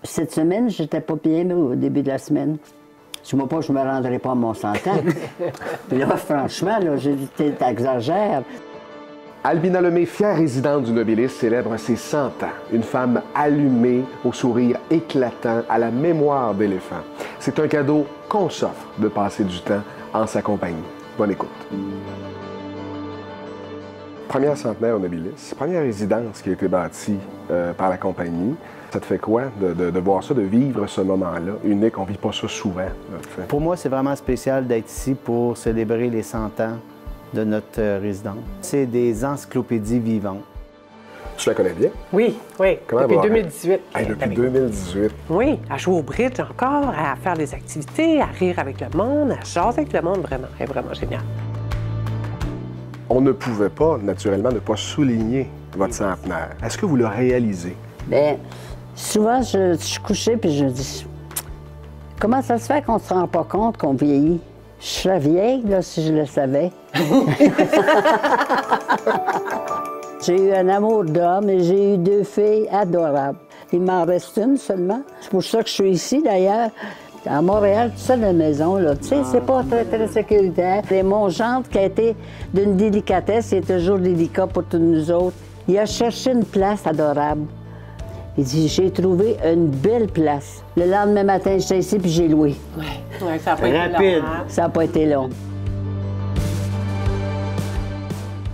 Cette semaine, j'étais pas bien au début de la semaine. Je ne me rendrai pas à mon 100 ans. Puis là, franchement, là, j'ai dit, t'exagères. Albina Lemay, fière résidente du Nobilis, célèbre ses 100 ans. Une femme allumée, au sourire éclatant, à la mémoire d'éléphant. C'est un cadeau qu'on s'offre de passer du temps en sa compagnie. Bonne écoute. Première centenaire au Nobilis, première résidence qui a été bâtie par la compagnie. Ça te fait quoi de voir ça, de vivre ce moment-là unique? On ne vit pas ça souvent. Là, pour moi, c'est vraiment spécial d'être ici pour célébrer les 100 ans de notre résidence. C'est des encyclopédies vivantes. Tu la connais bien? Oui, oui. Comment depuis 2018. Hey, depuis 2018. Oui, à jouer au bridge encore, à faire des activités, à rire avec le monde, à jaser avec le monde, vraiment. Elle est vraiment géniale. On ne pouvait pas, naturellement, ne pas souligner votre centenaire. Est-ce que vous le réalisez? Bien, souvent, je suis couchée puis je me dis, comment ça se fait qu'on ne se rend pas compte qu'on vieillit? Je serais vieille, là, si je le savais. J'ai eu un amour d'homme et j'ai eu 2 filles adorables. Il m'en reste une seulement. C'est pour ça que je suis ici, d'ailleurs. À Montréal, toute seule à la maison, là. Tu sais, c'est pas très sécuritaire. C'est mon gendre qui a été d'une délicatesse, il est toujours délicat pour tous nous autres. Il a cherché une place adorable. Il dit, j'ai trouvé une belle place. Le lendemain matin, j'étais ici puis j'ai loué. Oui, ça n'a pas été Rapide. long, hein? Ça n'a pas été long.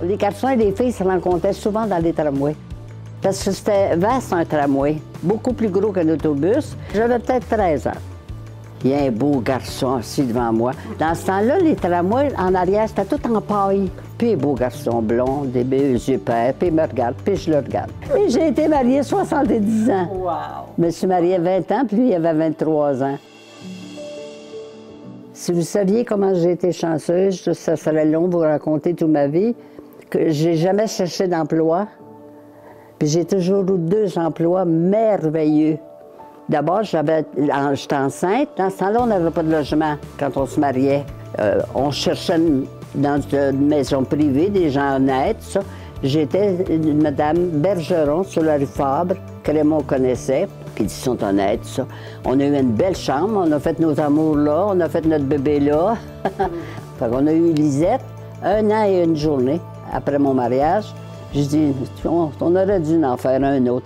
Les garçons et les filles se rencontraient souvent dans les tramways. Parce que c'était vaste, un tramway. Beaucoup plus gros qu'un autobus. J'avais peut-être 13 ans. Il y a un beau garçon assis devant moi. Dans ce temps-là, les tramways, en arrière, c'était tout en paille. Puis un beau garçon blond, des beaux yeux pères, puis il me regarde, puis je le regarde. Et j'ai été mariée 70 ans. Wow! Je me suis mariée 20 ans, puis lui, il avait 23 ans. Si vous saviez comment j'ai été chanceuse, ça serait long de vous raconter toute ma vie, que j'ai jamais cherché d'emploi. Puis j'ai toujours eu 2 emplois merveilleux. D'abord, j'étais enceinte. Dans ce temps-là, on n'avait pas de logement quand on se mariait. On cherchait dans une maison privée, des gens honnêtes, ça. J'étais Madame Bergeron sur la rue Fabre, que Raymond connaissait. Puis ils sont honnêtes, ça. On a eu une belle chambre, on a fait nos amours là, on a fait notre bébé là. Fait qu'on a eu Lisette 1 an et 1 journée après mon mariage. Je dis, on aurait dû en faire un autre.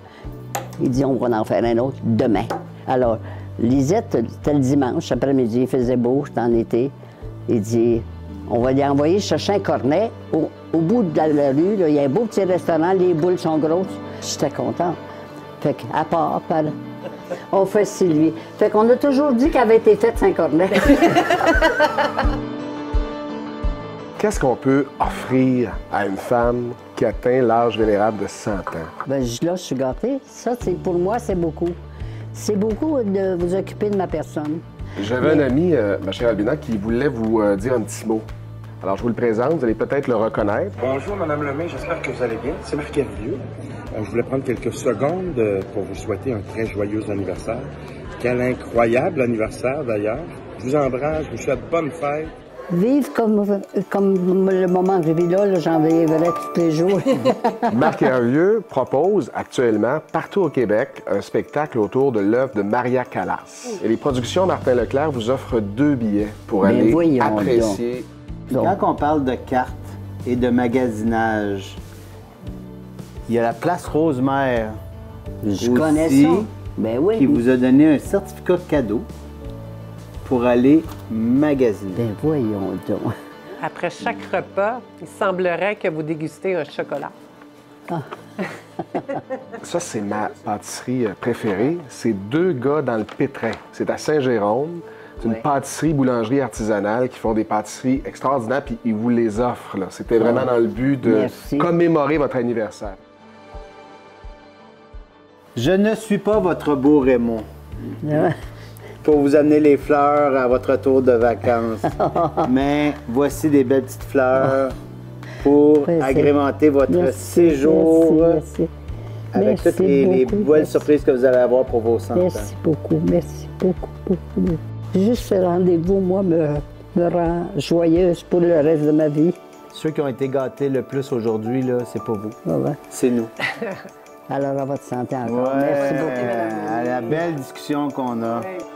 Il dit, on va en faire un autre demain. Alors, Lisette, c'était le dimanche, après-midi, il faisait beau, c'était en été. Il dit, on va lui envoyer chercher un cornet. Au bout de la rue, là, il y a un beau petit restaurant, les boules sont grosses. J'étais contente. Fait qu'à part, on fait Sylvie. Fait qu'on a toujours dit qu'elle avait été faite sans cornet. Qu'est-ce qu'on peut offrir à une femme qui atteint l'âge vénérable de 100 ans? Bien, là, je suis gâtée. Ça, pour moi, c'est beaucoup. C'est beaucoup de vous occuper de ma personne. J'avais un ami, ma chère Albina, qui voulait vous dire un petit mot. Alors, je vous le présente, vous allez peut-être le reconnaître. Bonjour, Madame Lemay, j'espère que vous allez bien. C'est Marc Hervieux. Je voulais prendre quelques secondes pour vous souhaiter un très joyeux anniversaire. Quel incroyable anniversaire, d'ailleurs. Je vous embrasse, je vous souhaite bonne fête. Vivre comme le moment que je vis là, j'en vivrai tous les jours. Marc Hervieux propose actuellement, partout au Québec, un spectacle autour de l'œuvre de Maria Callas. Et les productions Martin Leclerc vous offrent 2 billets pour aller apprécier. Quand on parle de cartes et de magasinage, il y a la place Rosemère. Je connais ça. Ben oui. Qui vous a donné un certificat de cadeau pour aller magasiner. Ben voyons donc. Après chaque repas, il semblerait que vous dégustez un chocolat. Ah. Ça, c'est ma pâtisserie préférée. C'est 2 gars dans le pétrin. C'est à Saint-Jérôme. C'est une pâtisserie, boulangerie artisanale qui font des pâtisseries extraordinaires, puis ils vous les offrent. C'était vraiment dans le but de commémorer votre anniversaire. Je ne suis pas votre beau Raymond. Pour vous amener les fleurs à votre retour de vacances. Mais voici des belles petites fleurs pour agrémenter votre séjour avec toutes les belles surprises que vous allez avoir pour vos 100 ans. Merci beaucoup, beaucoup. Juste ce rendez-vous, moi, me rend joyeuse pour le reste de ma vie. Ceux qui ont été gâtés le plus aujourd'hui, c'est pas vous. Ah ouais. C'est nous. Alors, à votre santé encore. Ouais, Merci beaucoup. à la belle discussion qu'on a. Oui.